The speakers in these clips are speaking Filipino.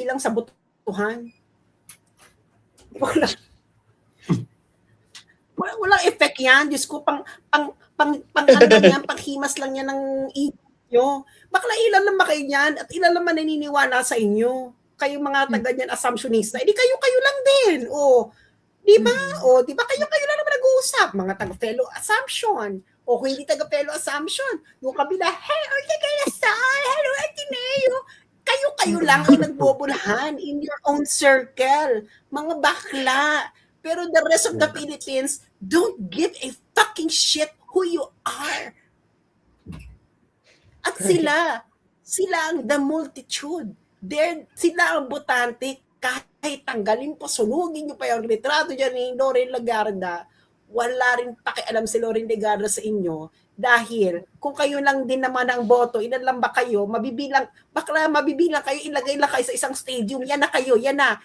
hindi lang sa botohan. Walang effect yan. Diyos ko, pang ano lang yan, panghimas lang yan ng ego nyo. Bakla ilan naman kayo yan at ilan naman naniniwala sa inyo. Kayo mga taga niyan, assumptionista. Hindi kayo lang din. Di ba? Di ba kayo lang naman nag-uusap. Mga taga-fellow assumption. O kung hindi taga-fellow assumption, yung kabila, hey, hello, Ateneo. Kayo lang ang nagbobulahan in your own circle. Mga bakla. Pero the rest of the Philippines don't give a fucking shit who you are. At sila ang the multitude. Sila ang botante. Kahit tanggalin po, sunugin nyo pa yung retrato dyan ni Loren Legarda, wala rin pakialam si Loren Legarda sa inyo. Dahil kung kayo lang din naman ang boto, ilan lang ba kayo, mabibilang kayo, ilagay lang kayo sa isang stadium, yan na kayo, yan na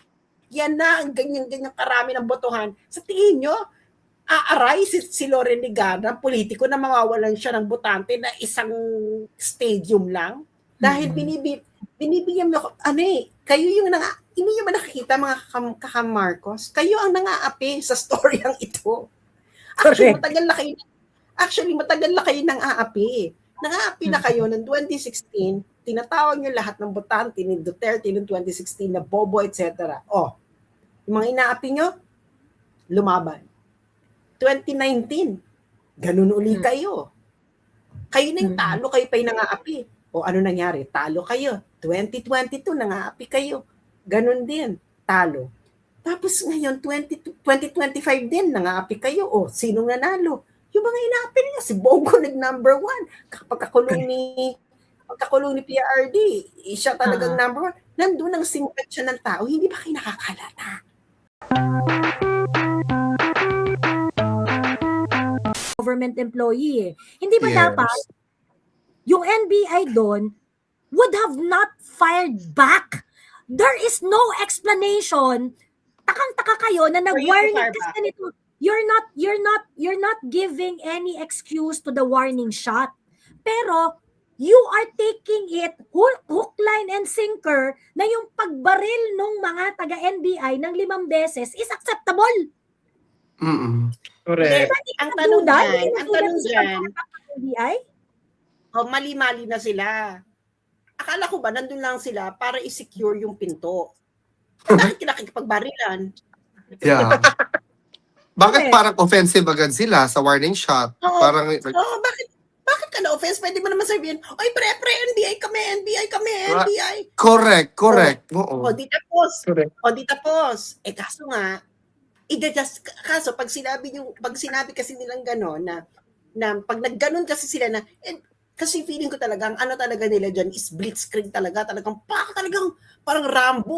ang ganyan-ganyan karami ng botohan. Sa tingin nyo, aaray si Loren Legarda, politiko na mawawalan siya ng botante na isang stadium lang? Dahil binibigyan mo, kayo yung hindi nyo ba nakikita mga kaka-Marcos? Kayo ang nang-aapi sa storyang ito. Actually, matagal na kayo nang-aapi. Nang-aapi na kayo ng 2016, tinatawag nyo lahat ng botante ni Duterte noong 2016 na bobo, etc. Yung mga inaapi nyo, lumaban. 2019, ganun uli kayo. Kayo na yung talo, kayo pa yung nang-aapi. Ano nangyari? Talo kayo. 2022, nang-aapi kayo. Ganun din, talo. Tapos ngayon, 2025 din, nang-aapi kayo. Sinong nanalo? Yung mga inaapi niya, si Bongo nag-number 1. Pagkakulong ni PRD, siya talagang number 1. Nandun ang simpatsya ng tao, hindi ba kayo nakakalata? Government employee. Hindi ba dapat yung NBI doon would have not fired back? There is no explanation. Takang-taka kayo na nag-warning kasi nito. You're not giving any excuse to the warning shot. Pero you are taking it hook, line, and sinker na yung pagbaril ng mga taga-NBI ng 5 beses is acceptable. Correct. Ang tanong dyan, NBI? Mali-mali na sila. Akala ko ba nandun lang sila para i-secure yung pinto? Bakit kinakipagbarilan? Yeah. Bakit parang offensive agad sila sa warning shot? Parang bakit ka na-offense? Pwede mo naman sabihin, oy, pre, NBI kami. Correct. Oo. Di tapos. Kaso nga, pag sinabi kasi nilang gano'n, na pag nagganon kasi sila na, kasi feeling ko talagang ano talaga nila dyan is blitzkrieg talagang parang Rambo,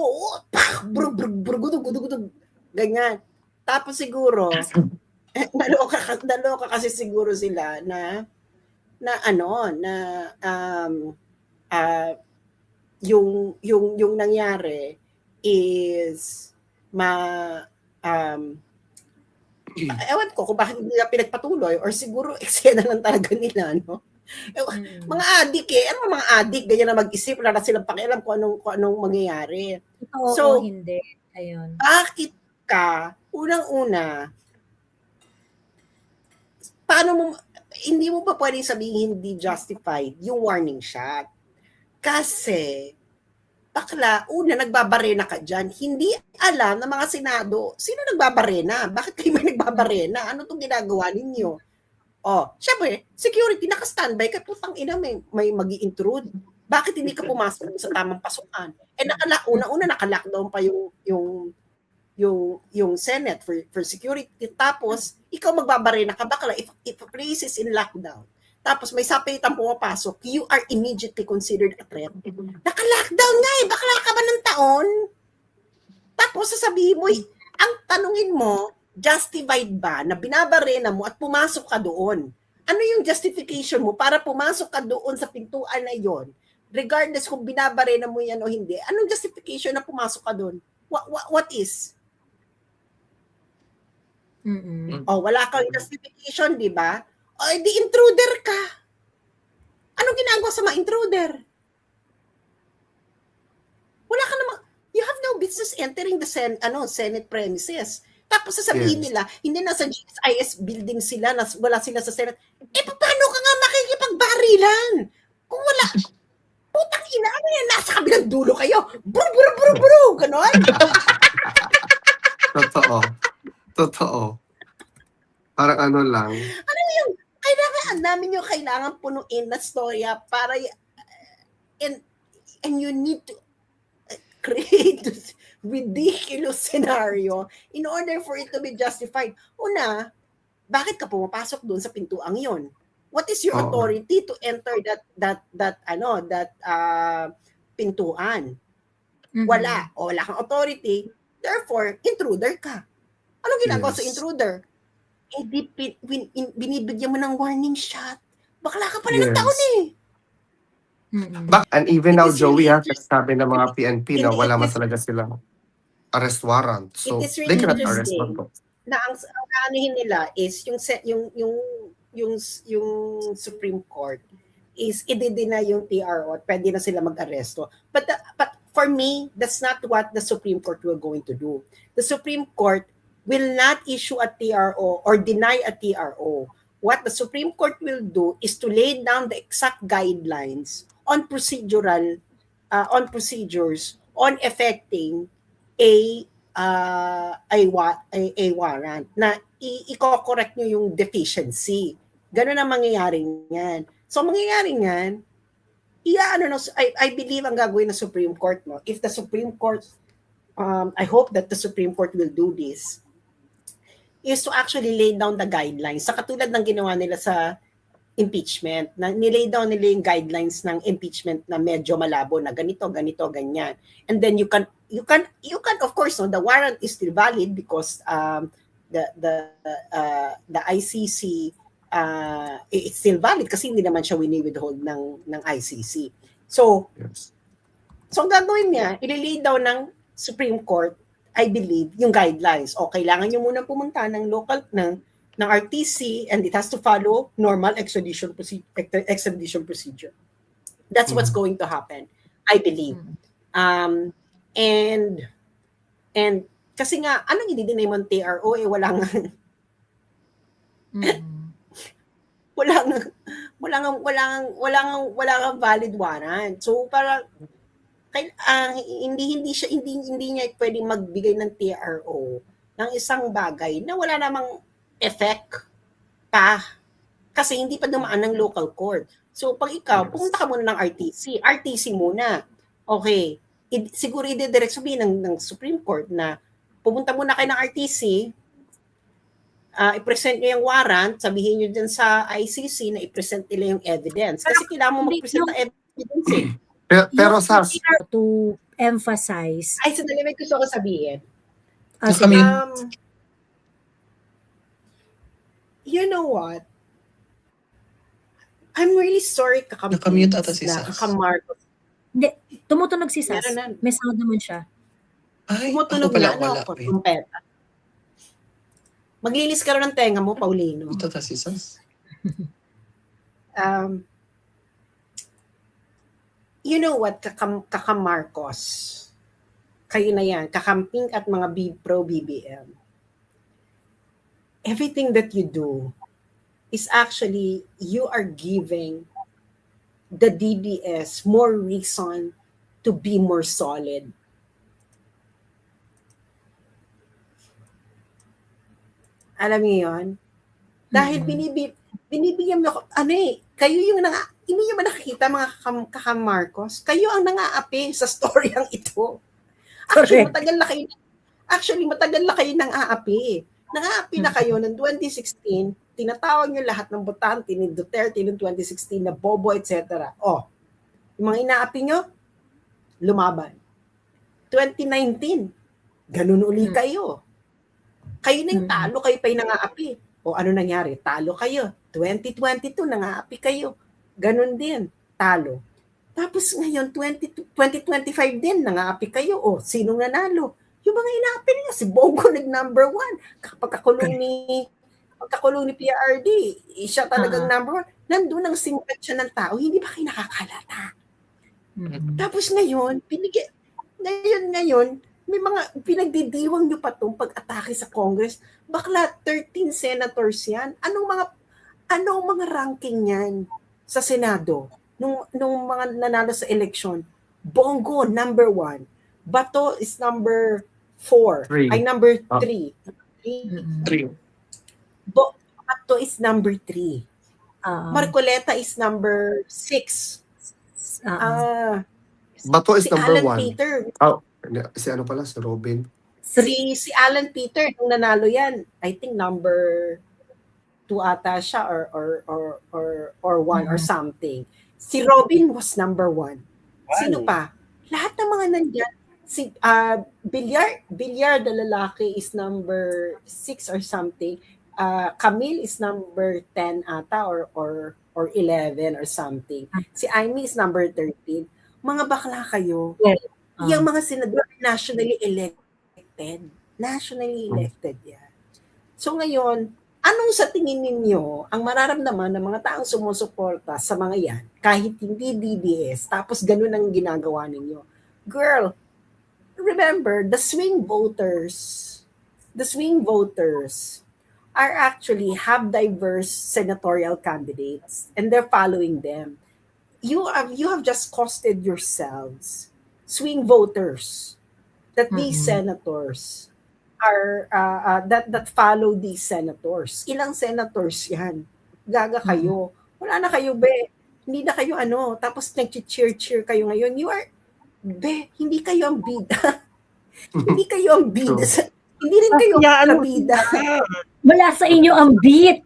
brugudug, ganyan. Tapos siguro, naloka kasi siguro sila na yung nangyari is ewan ko kung bakit nila pinagpatuloy or siguro eksena lang talaga nila, no? Mga adik mga adik, ganyan na mag-isip, wala na silang pakialam kung anong mangyayari. So, hindi. Ayun. Bakit ka, unang-una, hindi mo pa pwedeng sabihin hindi justified yung warning shot? Kasi, nagbabarena ka dyan. Hindi alam ng mga Senado, sino nagbabarena? Bakit kayo may nagbabarena? Ano itong ginagawa ninyo? Syempre, security, naka-standby ka, putang ina, may mag-i-intrude. Bakit hindi ka pumasok sa tamang pasukan? Una-una, naka-lockdown pa yung Senate for security. Tapos, ikaw magbabarena ka, bakla, if a place is in lockdown, tapos may sapitang pumapasok, you are immediately considered a threat. Naka-lockdown nga bakla ka ba ng taon? Tapos sasabihin mo, ang tanungin mo, justified ba na binabarena mo at pumasok ka doon? Ano yung justification mo para pumasok ka doon sa pintuan na yon? Regardless kung binabarena mo yan o hindi, anong justification na pumasok ka doon? What is? Wala kang justification, di ba? Di intruder ka. Anong ginagawa sa mga intruder? Wala ka namang, it's just entering the Senate premises. Tapos sasabihin Yes. nila, hindi nasa GSIS building sila, wala sila sa Senate. Paano ka nga makikipagbarilan? Kung wala, putang ina, ano yan? Nasa kabilang dulo kayo. Buru, buru, buru, buru. Ganon. Totoo. Parang ano lang. Kailangan, ang dami nyo kailangan punuin na storya para, and you need to create this ridiculous scenario in order for it to be justified. Una, bakit ka pumapasok doon sa pintuang yon? What is your authority to enter that pintuan? Wala kang authority, therefore intruder ka. Anong ginagawa sa intruder? Binibigyan mo ng warning shot. Bakla ka pala ng taon eh. And even now, It is Joey, really sabi ng mga PNP na wala man talaga silang arrest warrant. So, it is they really cannot arrest interesting Marcos. na ang aanihin nila is yung Supreme Court is i-deny yung TRO at pwede na sila mag-aresto. But for me, that's not what the Supreme Court will going to do. The Supreme Court will not issue a TRO or deny a TRO. What the Supreme Court will do is to lay down the exact guidelines on procedures on effecting a warrant na i-correct nyo yung deficiency. Ganun ang mangyayari niyan. So mangyayari niyan, I believe ang gagawin ng Supreme Court, no? If the Supreme Court, I hope that the Supreme Court will do this, is to actually lay down the guidelines. Sa katulad ng ginawa nila sa impeachment, na nilay down nila yung guidelines ng impeachment na medyo malabo na ganito, ganyan. And then you can of course, no, the warrant is still valid because the ICC it's still valid kasi hindi naman siya wini-withhold ng ICC. So, Yes. so ang gagawin niya, ililay down ng Supreme Court, I believe, yung guidelines. O, kailangan nyo munang pumunta ng local, ng RTC, and it has to follow normal extradition procedure. That's what's going to happen, I believe. And kasi nga, anong i-deny mo ng TRO? Walang valid warrant. So, parang, hindi niya pwedeng magbigay ng TRO ng isang bagay na wala namang effect pa kasi hindi pa dumaan ng local court. So pag ikaw, pumunta ka muna ng RTC muna. Okay, siguro i-direct sabihin ng Supreme Court na pumunta muna kayo ng RTC, i-present nyo yung warrant, sabihin nyo dyan sa ICC na i-present nila yung evidence. Kasi kailangan mo mag-present ng evidence eh. Pero sa to emphasize. Ay, sandali, may gusto ko sabihin. You know what? I'm really sorry Nakamute ata si Sas. Kakamarcos. Hindi, tumutunog si Sas. Meron na. May sound naman siya. Ay, Tumutunog ako pala, na, wala. trumpeta. Maglinis ka rin ng tenga mo, Paulino. Ito ta si Sas. You know what, Kakamarcos, kayo na yan, kakamping at mga pro-BBM, everything that you do is actually, you are giving the DDS more reason to be more solid. Alam niyo yun? Dahil binibigyan mo, kayo yung hindi nyo ba nakikita mga Kakamarcos? Kayo ang nang-aapi sa storyang ito. Actually, matagal na kayo nang-aapi. Nang-aapi na kayo ng 2016, tinatawag nyo lahat ng botante ni Duterte noong 2016 na bobo, etc. Oh, yung mga inaapi nyo, lumaban. 2019, ganun uli kayo. Kayo na yung talo, kayo pa yung nang-aapi. O ano nangyari? Talo kayo. 2022, nang-aapi kayo. Ganon din, talo. Tapos ngayon, 2025 din, nang-aapi kayo. O, sinong nanalo? Yung mga inaapi nila, si Bongo nag-number 1. Pagkakulong ni PRD, siya talagang number 1. Nandun ang simpatsya ng tao, hindi ba kayo nakakalata? Tapos ngayon, may mga pinagdidiwang nyo pa itong pag-atake sa Congress. Bakla, 13 senators yan. Anong mga ranking yan sa Senado? Nung mga nanalo sa election? Bongo, number 1. Bato is number 4. Three. Ay, number Ah. 3. Mm-mm. 3. Bato is number 3. Marcoleta is number 6. Bato is Si number Alan 1. Peter. Si ano pala? Si Robin. Si Alan Peter, nung nanalo yan, I think number 2 ata siya or 1 or something. Si Robin was number 1. Sino pa? Lahat ng mga nandyan. Si Villar na lalaki is number 6 or something. Camille is number 10 ata or 11 or something. Si Amy is number 13. Mga bakla kayo. Yes. Yung mga senador nationally elected. Nationally elected yan. So ngayon, anong sa tingin ninyo ang mararamdaman ng mga taong sumusuporta sa mga yan kahit hindi DDS tapos ganun ang ginagawa ninyo? Girl, remember, the swing voters are actually have diverse senatorial candidates and they're following them. You have just costed yourselves, swing voters, that these senators are that follow these senators. Ilang senators yan? Gaga kayo. Wala na kayo, be. Hindi na kayo tapos nag-cheer kayo ngayon. You are, be, hindi kayo ang bida. Hindi kayo ang bida. Hindi rin kayo ang bida. Wala sa inyo ang beat.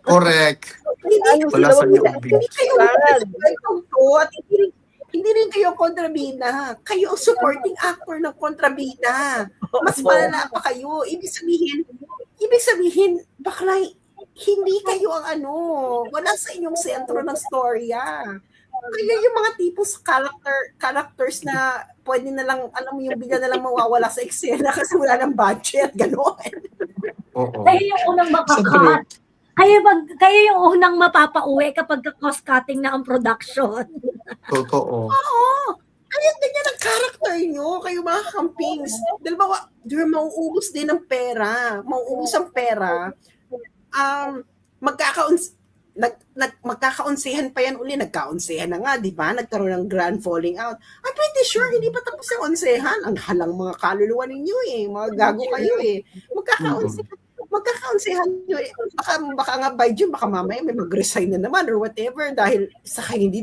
Correct. Wala sa inyo ang beat. Hindi kayo at hindi rin kayo kontrabida. Kayo ang supporting actor ng kontrabida. Mas malala pa kayo. Ibig sabihin, bakla, hindi kayo ang wala sa inyong sentro ng storya. Kaya yung mga tipos characters na pwede na lang, alam mo yung bigla na lang mawawala sa eksena kasi wala ng budget, gano'n. Oo. Kayo yung unang makakat. Kayo yung unang mapapauwi kapag cost cutting na ang production. Totoo. Oo. Kaya ganyan ang character nyo, kayo mga campings. Dahil mauubos din ng pera. Mauubos ang pera. Magkakaunsihan pa yan uli. Nagkaunsihan na nga, di ba? Nagkaroon ng grand falling out. I'm pretty sure hindi pa tapos ang unsihan. Ang halang mga kaluluwa ninyo Mga gago kayo Magkakaunsihan nyo Baka nga by June, baka mamaya may mag-resign na naman or whatever dahil sa hindi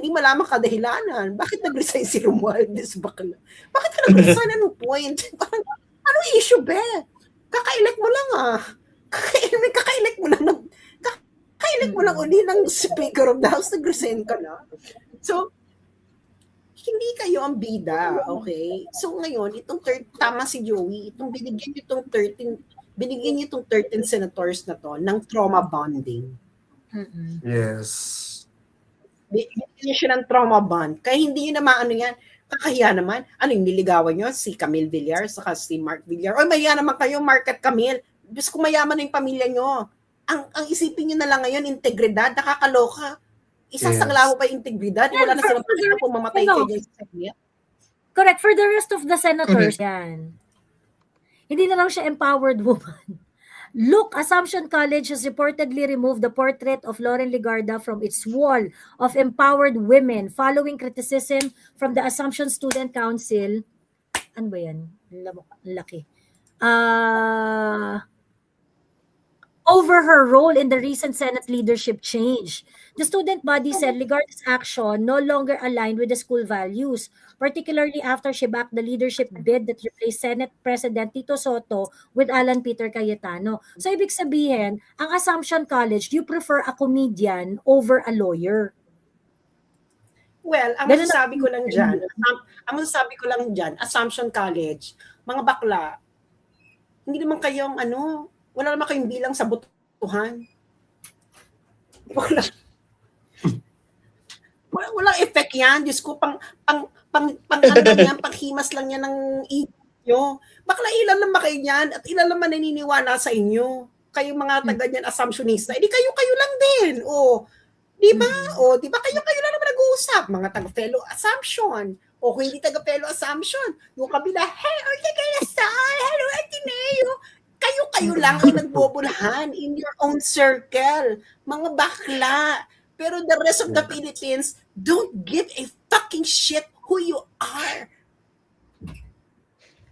malamang kadahilanan. Bakit nag-resign si Romualdez? Bakit ka nag-resign? Anong point? Parang, anong issue, be? Kaka-elect mo lang Kaka-elect mo lang uli ng Speaker of the House, nag-resign ka na. So, hindi kayo ang bida, okay? So ngayon, tama si Joey, binigyan niyo itong 13 senators na to ng trauma bonding. Yes. Binigyan niyo siya ng trauma bond. Kaya hindi niyo naman yan, kakahiya naman. Yung niligawan niyo? Si Camille Villar, saka si Mark Villar. Oy, maya naman kayo, Mark at Camille. Diyos ko, mayaman na yung pamilya niyo. Ang isipin niyo na lang ngayon, integridad, nakakaloka. Isasangla mo pa yung integridad, wala na silang pagkakita kung mamatay kayo dyan sa Senate. Correct. For the rest of the senators, yan. Hindi na lang siya empowered woman. Look, Assumption College has reportedly removed the portrait of Lauren Legarda from its wall of empowered women following criticism from the Assumption Student Council. Ano ba yan? Laki. Over her role in the recent Senate leadership change. The student body said Legarda's action no longer aligned with the school values, particularly after she backed the leadership bid that replaced Senate President Tito Soto with Alan Peter Cayetano. So ibig sabihin, ang Assumption College, you prefer a comedian over a lawyer. Well, ang masasabi ko lang dyan, Assumption College, mga bakla, hindi naman kayong wala naman kayong bilang sa botohan. Walang effect yan. Diyos ko, panghimas lang yan ng inyo. Bakla ilan naman kayo yan at ilan naman naniniwala sa inyo. Kayong mga taga niyan, assumptionista. Edi kayo lang din. Di ba? Di ba kayo lang naman nag-uusap. Mga taga-fellow assumption. O kung hindi taga-Pelo Assumption, yung kabila, hey, Orte Galasal, hello, Ateneo. Kayo lang ang nagbobulahan in your own circle. Mga bakla. Pero the rest of the Philippines don't give a fucking shit who you are.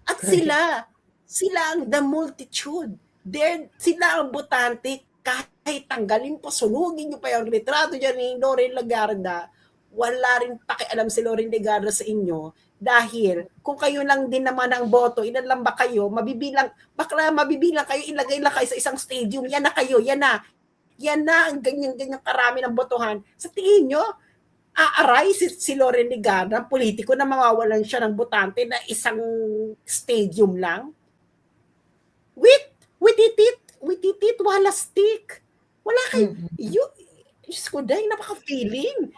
At sila ang the multitude. Sila ang botante, kahit tanggalin po, sunugin nyo pa yung retrato dyan ni Loren Legarda, wala rin pakialam si Loren Legarda sa inyo dahil kung kayo lang din naman ang boto, ilan lang ba kayo, mabibilang kayo, ilagay lang kayo sa isang stadium, yan na kayo, yan na ang ganyan-ganyan karami ng botohan. Sa tingin nyo, aaray si Loren Legarda, politiko na mawawalan siya ng botante na isang stadium lang? With it, wala stick. Wala kayo. Diyos ko, dahil napaka-feeling.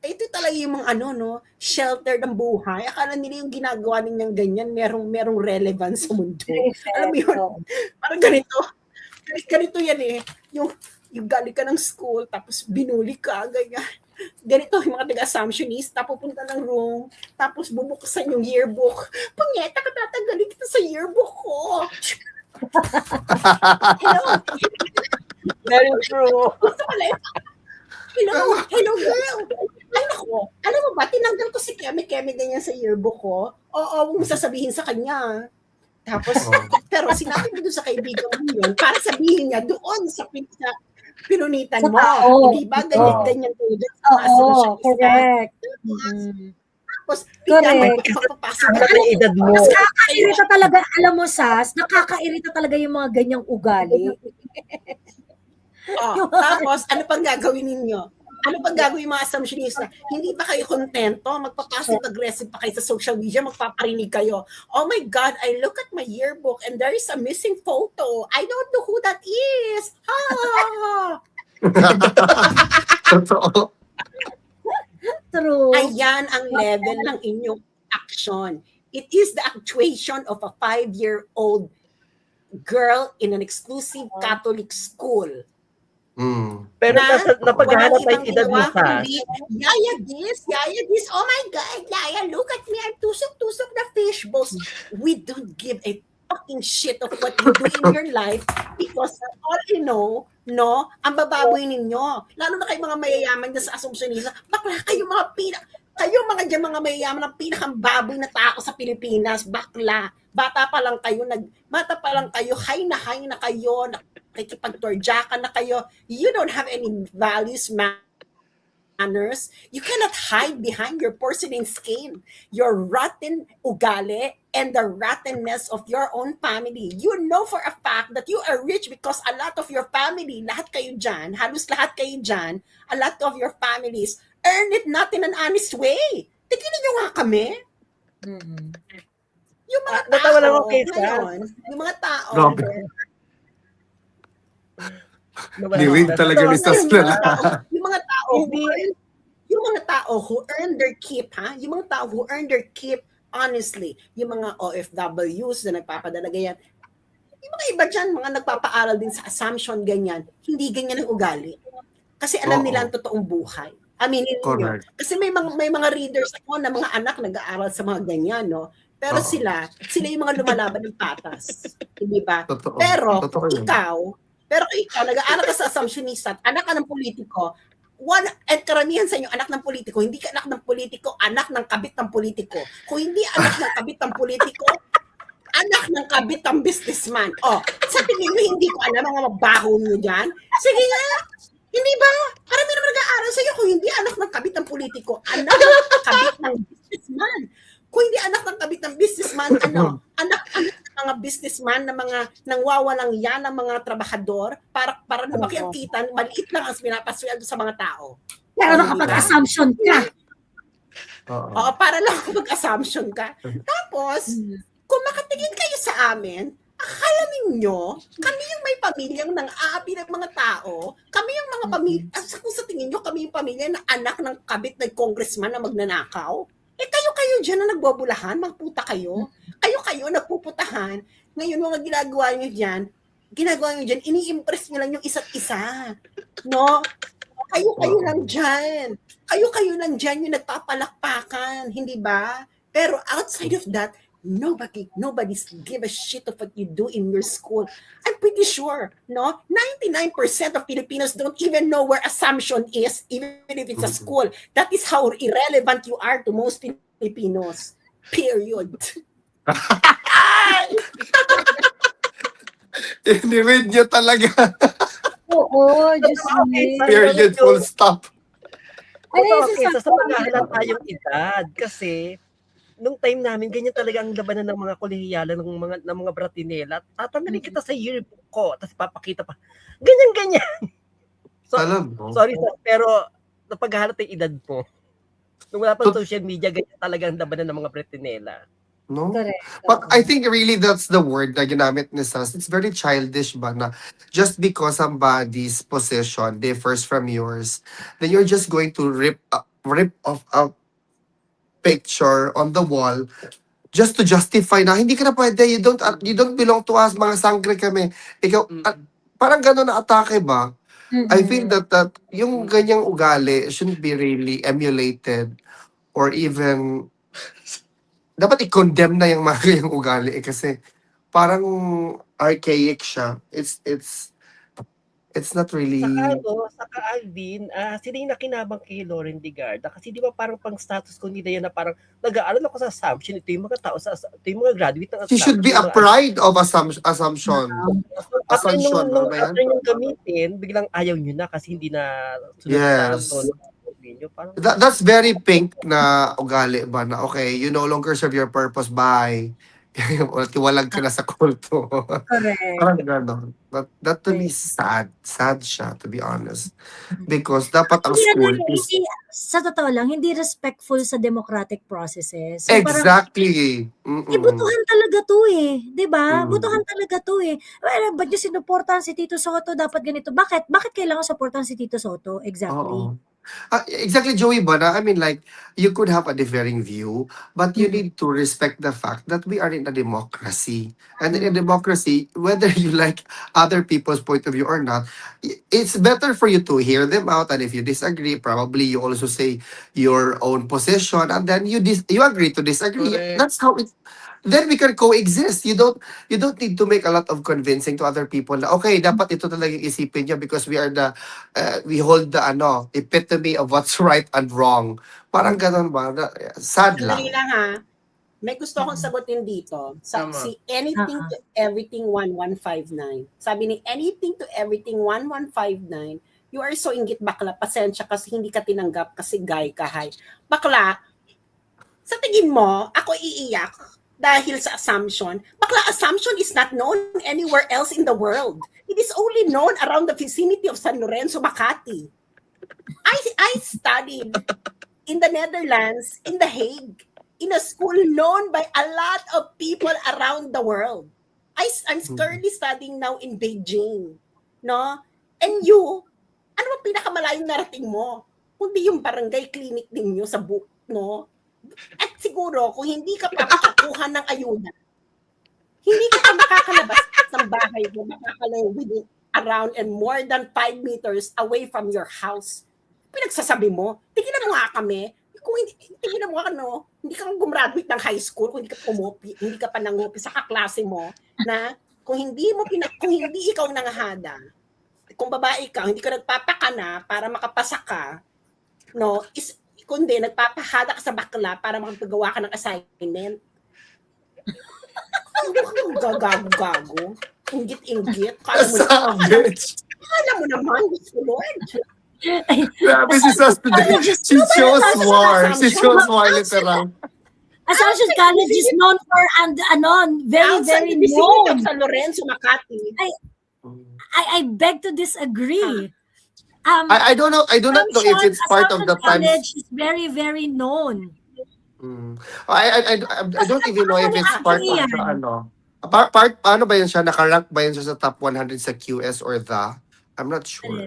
Ito talaga yung mga shelter ng buhay. Akala nila yung ginagawa ninyang ganyan, merong relevance sa mundo. Alam mo yun? Parang ganito yan eh. Yung galing ka ng school, tapos binuli ka, ganyan. Ganito yung mga taga-assumptionista, pupunta ng room, tapos bubuksan yung yearbook. Punyeta ka, tatanggalin kita sa yearbook ko. Hello. Very true. Hello girl. Ay nako, alam mo ba, tinanggal ko si Kemi ganyan sa yearbook ko. Oo, huwag mo sasabihin sa kanya. Tapos, pero sinabi mo doon sa kaibigan mo yun, para sabihin niya doon sa pinunitan mo. Hindi ba? Ganyan ko doon. Oo, correct. Tapos, bigyan mo papapasok. Mas nakakairita talaga, alam mo, Sas, nakakairita talaga yung mga ganyang ugali. Tapos, ano pang gagawin ninyo? Ano pang gagawin yung mga assumptionista? Hindi ba kayo kontento? Magpapassive-aggressive pa kayo sa social media, magpaparinig kayo. Oh my God, I look at my yearbook and there is a missing photo. I don't know who that is. Totoo. True. Ayan ang level ng inyong action. It is the actuation of a 5-year-old girl in an exclusive Catholic school. Pero napaghahanap ay edad mo, Sas. Yaya this, oh my God, Yaya, look at me, I'm tusok-tusok na fish balls. We don't give a fucking shit of what you do in your life because all you know, ang bababoy ninyo. Lalo na kayo mga mayayaman na sa Assumptionista, bakla kayo mga mayayaman ng pinakang-baboy na tao sa Pilipinas, bakla. Bata pa lang kayo, high na kayo, nakikipagtorjakan na kayo, you don't have any values, manners. You cannot hide behind your porcelain skin, your rotten ugali, and the rottenness of your own family. You know for a fact that you are rich because a lot of your family, halos lahat kayo dyan, a lot of your families earn it not in an honest way. Tignan nyo nga kami. Yung mga tao, natawa lang ako kay Sas. ngayon, yung mga tao, Grabe. Niwing talaga ni Sas na. yung mga tao who earn their keep, yung mga tao who earn their keep honestly, yung mga OFWs na nagpapadala ganyan, yung mga iba dyan, mga nagpapaaral din sa assumption ganyan, hindi ganyan ang ugali. Kasi alam nila ang totoong buhay. Aminin niyo. Kasi may mga readers ako na mga anak nag-aaral sa mga ganyan, no? Pero sila yung mga lumalaban ng patas. Hindi ba? Pero ikaw, nag-aaral ka sa assumptionista, anak ka ng politiko, at karamihan sa inyo, anak ng politiko, hindi ka anak ng politiko, anak ng kabit ng politiko. Kung hindi anak ng kabit ng politiko, anak ng kabit ng businessman. Sa tingin mo, hindi ko alam ang mga baho nyo dyan? Sige nga, hindi ba? Karami naman nag-aaral sa iyo, kung hindi anak ng kabit ng politiko, anak ng kabit ng businessman. Kung hindi anak ng kabit ng businessman, anak ng mga businessman na mga nangwawalang yan ng mga trabahador para lumaki ang kita, maliit lang ang pinapasweldo sa mga tao. Pero nakapag-assumption ka. Para lang kapag-assumption ka. Tapos, kung makatingin kayo sa amin, akala ninyo, kami yung may pamilyang nang-aapi ng mga tao, kami yung mga pamilya, kung sa tingin nyo, kami yung pamilya na anak ng kabit ng congressman na magnanakaw, kayo dyan na nagbobulahan, magputa kayo. Kayo nagpuputahan. Ngayon, mga ginagawa nyo dyan, ini-impress nyo lang yung isa't isa. No? Kayo lang dyan. Kayo lang dyan yung nagpapalakpakan, hindi ba? Pero outside of that, nobody's give a shit of what you do in your school. I'm pretty sure, no? 99% of Filipinos don't even know where Assumption is, even if it's a school. That is how irrelevant you are to most Filipinos. Period. Ini-read nyo talaga. Oo, Diyos Okay, me. Period, full stop. Ano yung Okay, so sa sasaktan? pagkahalan tayong edad. Kasi, nung time namin, ganyan talaga ang labanan ng mga kolehiyalan, ng mga bratinela. Tatanggalin kita sa yearbook ko, tapos papakita pa. Ganyan-ganyan. So, Alam mo? sorry, sir, pero napaghahalat yung edad mo. Nung wala pang social media, ganyan talaga ang labanan ng mga bratinela. No? Correct. But I think really that's the word na ginamit ni Sas. It's very childish ba na just because somebody's position differs from yours, then you're just going to rip off a picture on the wall just to justify na hindi ka na pwede, you don't belong to us, mga sangre kami. Ikaw, parang gano'n na atake ba? I feel that yung ganyang ugali shouldn't be really emulated or even dapat i-condemn na yung mga ganyang ugali kasi parang archaic siya. It's not really Saka Alvin, sila yung nakinabang kay Lauren Digarda kasi di ba parang pang status ko nila yan na parang nag-aaral ako sa Assumption, ito yung mga tao, ito yung mga graduate ng she Assumption. should be a pride of assumption. At Assumption, nung ano ba yan? after yung gamitin, biglang ayaw nyo na kasi hindi na sunod Yes. sa tono ninyo. Parang, That's very pink na ugali ba na okay, you no longer serve your purpose, bye. Tiwalag ka na sa kulto. Correct. Parang gano'n. That to me is sad. Sad siya, to be honest. Because dapat ang school is... Sa totoo lang, hindi respectful sa democratic processes. So, parang, Exactly. butuhan talaga to eh. 'Di ba? Mm. Butuhan talaga to eh. Well, ba't nyo sinuportahan si Tito Soto? Dapat ganito. Bakit? Bakit kailangan suportahan si Tito Soto? Exactly. Oo. Exactly, Joey ba na? I mean, like, you could have a differing view, but you need to respect the fact that we are in a democracy. And in a democracy, whether you like other people's point of view or not, it's better for you to hear them out. And if you disagree, probably you also say your own position, and then you agree to disagree. Correct. That's how it. Then we can coexist. You don't need to make a lot of convincing to other people na okay, dapat ito talaga yung isipin niya because we are we hold the epitome of what's right and wrong. Parang ganun ba? Sad Sandali lang. lang ha. May gusto akong sagutin dito. Tama. Si anything to everything 1159. Sabi ni anything to everything 1159, you are so inggit bakla. Pasensya kasi hindi ka tinanggap kasi guy ka hay. Bakla, sa tingin mo, ako iiyak dahil sa Assumption. Bakla, Assumption is not known anywhere else in the world. It is only known around the vicinity of San Lorenzo, Makati. I studied in the Netherlands, in The Hague, in a school known by a lot of people around the world. I'm currently studying now in Beijing. No? And you, ano ang pinakamalayong narating mo? Kundi yung barangay clinic ninyo sa book, no? At siguro, kung hindi ka pa makakuha ng ayuda, hindi ka pa makakalabas ng bahay mo, makakalayo within around and more than 5 meters away from your house. Pinagsasabi mo, tingnan mo nga kami, kung tingnan mo hindi ka gumraduate ng high school, kung hindi ka pa nangupi sa kaklase mo, na kung hindi ikaw nangahada, kung babae ka, hindi ka nagpapakana para makapasa ka, no, kundi nagpapahada ka sa bakla para makapagawa ka ng assignment. Hindi ka gago-gago. Inggit-inggit. Savage. Kala mo naman, Lord. Grabe si Sas today. She chose war. She chose war literal. Assumption College is known for very, Outside very the vicinity of known. San Lorenzo, Makati. I beg to disagree. I don't know. I do not know if it's part of the Assumption times. College is very, very known. I don't even know if it's part of the Part paano ba yun siya? Nakarank ba yun siya sa top 100 sa QS or the? I'm not sure.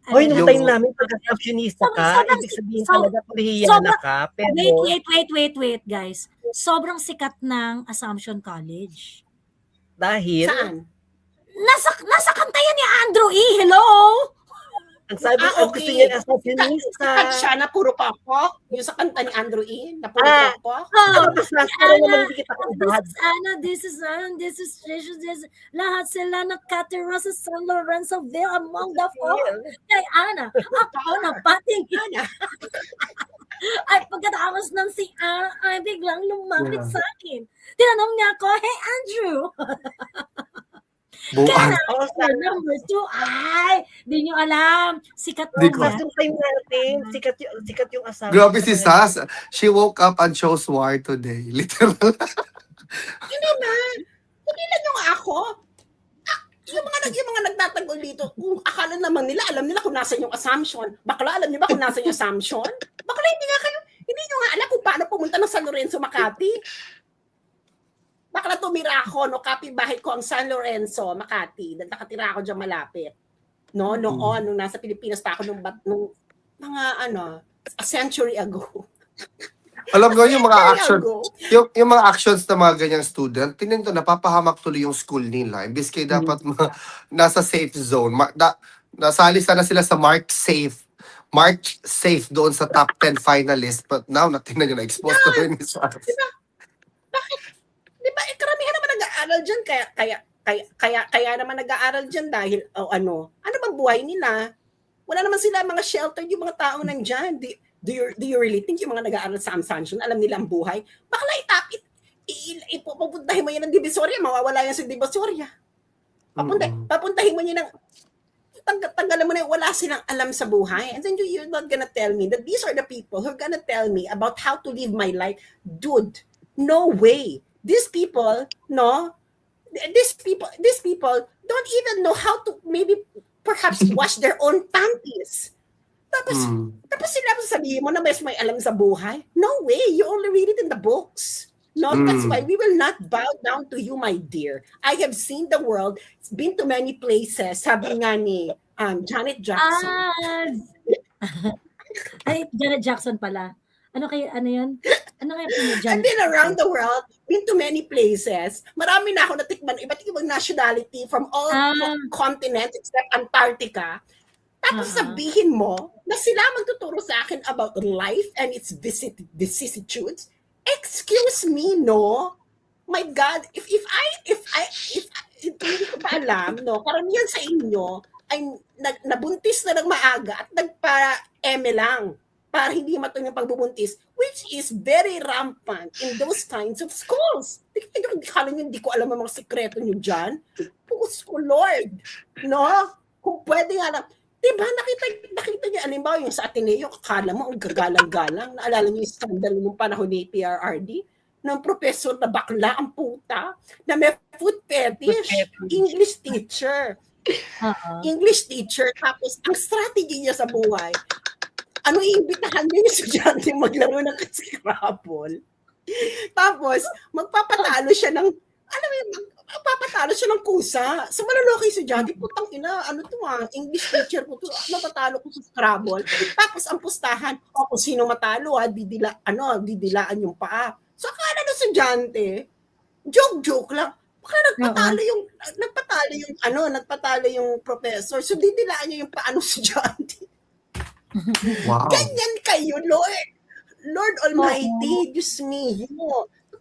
Hoy, nung Yung- time namin pag-assumptionista ka, Sobrang- ibig sabihin sobrang- talaga kulihiyana ka, pero Wait, guys. Sobrang sikat ng Assumption College. dahil, Saan? Nasa kanta yan ni Andrew E. Hello? Ang sabi, Ah, ang gusto okay. niya Sikat assassinista. siya na puro pakpok. Yung sa kanta ni Andrew E. na puro Ah. pakpok. Oh, Ano ba sa para naman hindi kita kaedad? this is lahat sila nakatira sa San Lorenzo Ville among the folk. Kay Ana, ako napatingin. At pagkatapos ng si Ana, ay biglang lumapit Yeah. sa akin. Tinanong niya ako, hey Andrew, Buwan. Oo, sa number 2, ay, di nyo alam, sikat Di po ko. yan. yung time natin, sikat yung asawa. Grabe si Sas. She woke up and chose war today. Literal. Hindi na yung ako. Yung mga nagtatanggol dito, kung akala naman nila, alam nila kung nasa yung assumption. Bakla, alam niyo ba kung nasa yung assumption? Bakla, hindi nyo nga alam kung paano pumunta ng San Lorenzo, Makati. Bakla tumira ako, no, kapitbahay ko ang San Lorenzo, Makati. Nakatira ako dyan malapit. No, noon, nung nasa Pilipinas pa ako, nung mga, a century ago. Alam mo yung mga action, ago. yung mga actions ng mga ganyang student, tingnan to, napapahamak tuloy yung school nila. Imbis kayo dapat nasa safe zone. Nasali sana sila sa March safe doon sa top 10 finalists. But now, natingnan nyo, na-expose to rin ni Sas. Di ba, karamihan naman nag-aaral dyan, kaya naman nag-aaral dyan dahil, ano bang buhay nila? Wala naman sila mga sheltered yung mga taong nandyan. Do you really think yung mga nag-aaral sa Assumption, alam nila ang buhay? Bakla ipupuntahin mo yan ng Divisoria, mawawala yan sa Divisoria. Papuntahin mo yan ng, tanggalan mo na wala silang alam sa buhay. And then you're not gonna tell me that these are the people who are gonna tell me about how to live my life. Dude, no way. These people don't even know how to maybe perhaps wash their own panties. Tapos sila sabihin mo na may alam sa buhay? No way, you only read it in the books. No, that's why we will not bow down to you, my dear. I have seen the world, been to many places, sabi nga ni Janet Jackson. Ay, Janet Jackson pala. Ano yun? Ano kaya po I've been around the world, been to many places. Marami na ako natikman, iba't ibang nationality from all continents except Antarctica. Tapos sabihin mo na sila magtuturo sa akin about life and its vicissitudes. Excuse me, no? My God, if hindi ko pa alam, no? Karamihan sa inyo ay nabuntis na ng maaga at nagpa-eme lang para hindi matong yung pagbubuntis, which is very rampant in those kinds of schools. Hindi ko alam ang mga sekreto nyo dyan. Puso ko, Lord. No? Kung pwede nga lang. Diba, nakita niyo, alimbawa yung sa Ateneo, akala mo, ang gagalang-galang. Naalala niyo yung scandal nung panahon ni PRRD? Ng professor na bakla, ang puta, na may food fetish. English teacher. English teacher. Tapos, ang strategy niya sa buhay, iimbitahan niya yung estudyante maglaro ng Scrabble. Tapos, magpapatalo siya ng kusa. Sa malalaki estudyante, putang ina, English teacher ko to, natatalo ko sa Scrabble. Tapos, ang pustahan, kung sino matalo, didilaan yung paa. So, akala ng estudyante, joke lang. Baka nagpatalo yung professor. So, didilaan niya yung paa ng estudyante. Wow. Ganyan kayo, Lord. Lord Almighty, Diyos me,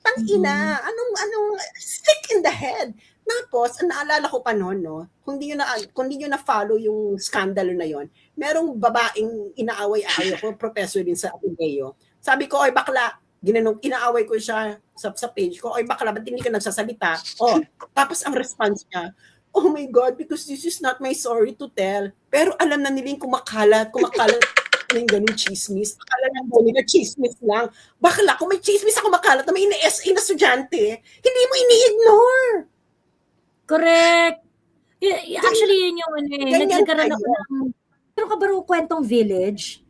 tangina, anong stick in the head. Tapos, naalala ko pa noon, no, kung di nyo na-follow yung skandalo na yon, merong babaeng inaaway-away ko, professor din sa Ateneo. Sabi ko, oy bakla, inaaway ko siya sa page ko, oy bakla, ba't hindi ka nagsasalita? Tapos ang response niya, oh my God, because this is not my story to tell. Pero alam na nilang kumakalat yung ganun chismis. Akala lang nila chismis lang. Bakla, kung may chismis ako makalat na may ina-SA na estudyante, hindi mo ini-ignore. Correct. Actually, yun yung nagkaroon ako ng, pero ka ba rin kwentong village?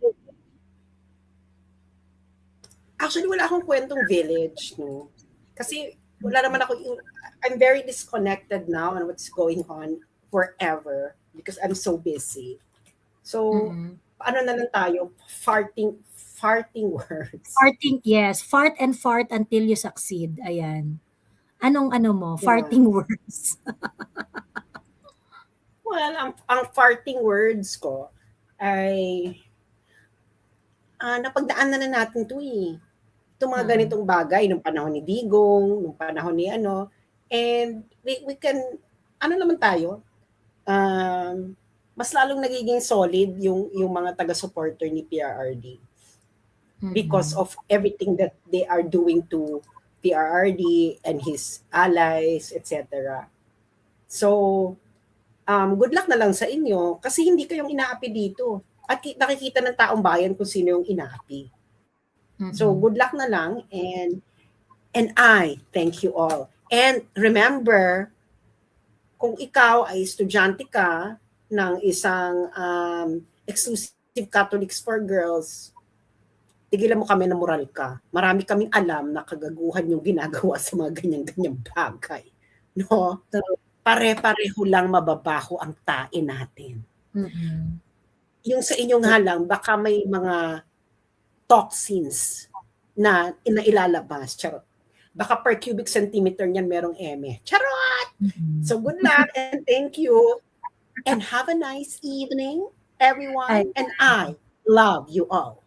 Actually, wala akong kwentong village, no? Kasi wala naman ako, I'm very disconnected now on what's going on forever because I'm so busy. So, ano na lang tayo? Farting words. Yes. Fart and fart until you succeed. Ayan. Anong mo? Yeah. Farting words. Well, ang farting words ko, ay napagdaanan na natin 'to, eh. Itong mga Mm. ganitong bagay nung panahon ni Digong, nung panahon ni ano, and we can ano naman tayo, mas lalong nagiging solid yung mga taga-supporter ni PRRD because of everything that they are doing to PRRD and his allies, etc. So, good luck na lang sa inyo kasi hindi kayong inaapi dito. At nakikita ng taong bayan kung sino yung inaapi. So, good luck na lang and I thank you all. And remember, kung ikaw ay estudyante ka ng isang exclusive Catholics for Girls, tigilan mo kami na moral ka. Marami kaming alam na kagaguhan yung ginagawa sa mga ganyan-ganyang bagay. No? Pare-pareho lang mababaho ang tae natin. Mm-mm. Yung sa inyong halang, baka may mga toxins na inailalabas. Charot. Baka per cubic centimeter niyan merong eme. Charot! Mm-mm. So good luck and thank you. And have a nice evening, everyone. And I love you all.